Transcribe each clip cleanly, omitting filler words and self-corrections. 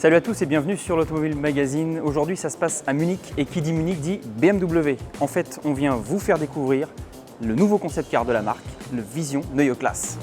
Salut à tous et bienvenue sur l'Automobile Magazine. Aujourd'hui, ça se passe à Munich et qui dit Munich dit BMW. En fait, on vient vous faire découvrir le nouveau concept car de la marque, le Vision Neue Klasse.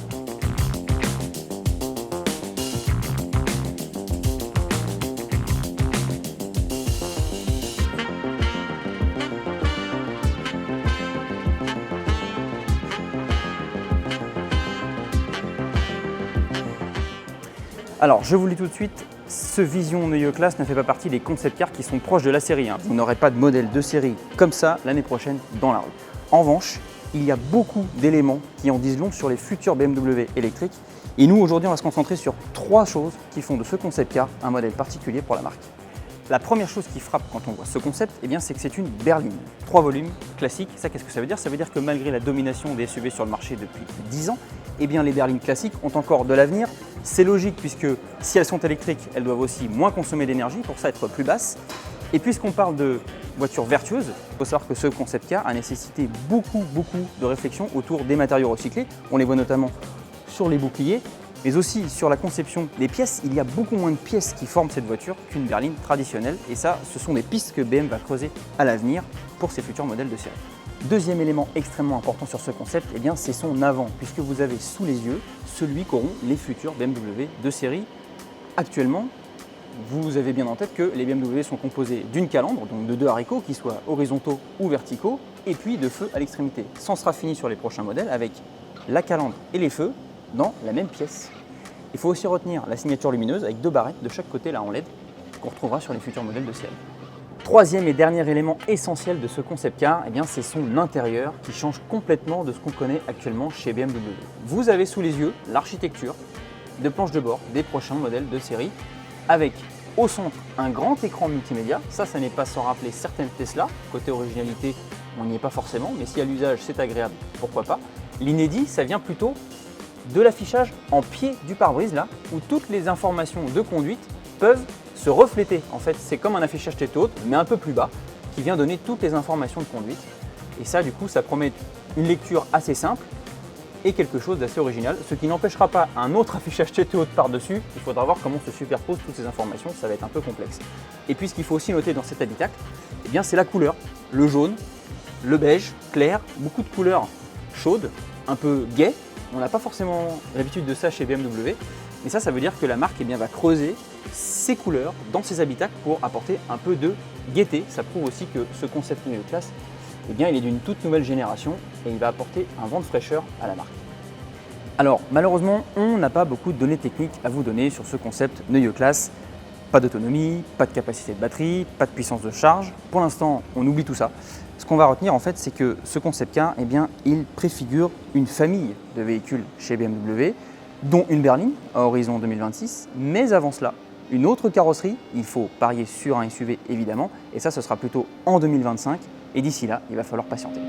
Alors, je vous le dis tout de suite, ce Vision Neue Klasse ne fait pas partie des concept cars qui sont proches de la série 1. Vous n'aurez pas de modèle de série comme ça l'année prochaine dans la rue. En revanche, il y a beaucoup d'éléments qui en disent long sur les futurs BMW électriques. Et nous, aujourd'hui, on va se concentrer sur 3 choses qui font de ce concept car un modèle particulier pour la marque. La première chose qui frappe quand on voit ce concept, c'est que c'est une berline. 3 volumes, classiques. Ça, qu'est-ce que ça veut dire? Ça veut dire que malgré la domination des SUV sur le marché depuis 10 ans, les berlines classiques ont encore de l'avenir. C'est logique puisque si elles sont électriques, elles doivent aussi moins consommer d'énergie, pour ça être plus basses. Et puisqu'on parle de voitures vertueuses, il faut savoir que ce concept car a nécessité beaucoup de réflexion autour des matériaux recyclés. On les voit notamment sur les boucliers, mais aussi sur la conception des pièces. Il y a beaucoup moins de pièces qui forment cette voiture qu'une berline traditionnelle. Et ça, ce sont des pistes que BMW va creuser à l'avenir pour ses futurs modèles de série. Deuxième élément extrêmement important sur ce concept, c'est son avant, puisque vous avez sous les yeux celui qu'auront les futurs BMW de série. Actuellement, vous avez bien en tête que les BMW sont composés d'une calandre, donc de 2 haricots, qui soient horizontaux ou verticaux, et puis de feux à l'extrémité. Ça en sera fini sur les prochains modèles avec la calandre et les feux dans la même pièce. Il faut aussi retenir la signature lumineuse avec 2 barrettes de chaque côté là en LED qu'on retrouvera sur les futurs modèles de série. Troisième et dernier élément essentiel de ce concept car, c'est son intérieur qui change complètement de ce qu'on connaît actuellement chez BMW. Vous avez sous les yeux l'architecture de planches de bord des prochains modèles de série avec au centre un grand écran multimédia. Ça n'est pas sans rappeler certaines Tesla. Côté originalité, on n'y est pas forcément, mais si à l'usage c'est agréable, pourquoi pas. L'inédit, ça vient plutôt de l'affichage en pied du pare-brise là, où toutes les informations de conduite peuvent se refléter. En fait, c'est comme un affichage tête haute, mais un peu plus bas, qui vient donner toutes les informations de conduite. Et ça, du coup, ça promet une lecture assez simple et quelque chose d'assez original, ce qui n'empêchera pas un autre affichage tête haute par-dessus. Il faudra voir comment se superposent toutes ces informations, ça va être un peu complexe. Et puis, ce qu'il faut aussi noter dans cet habitacle, c'est la couleur, le jaune, le beige, clair, beaucoup de couleurs chaudes, un peu gaies. On n'a pas forcément l'habitude de ça chez BMW, mais ça veut dire que la marque va creuser ses couleurs dans ses habitacles pour apporter un peu de gaieté. Ça prouve aussi que ce concept Neue Klasse, il est d'une toute nouvelle génération et il va apporter un vent de fraîcheur à la marque. Alors malheureusement, on n'a pas beaucoup de données techniques à vous donner sur ce concept Neue Klasse. Pas d'autonomie, pas de capacité de batterie, pas de puissance de charge. Pour l'instant, on oublie tout ça. Ce qu'on va retenir en fait, c'est que ce concept car, il préfigure une famille de véhicules chez BMW, dont une berline à horizon 2026. Mais avant cela, une autre carrosserie. Il faut parier sur un SUV évidemment, et ça, ce sera plutôt en 2025. Et d'ici là, il va falloir patienter.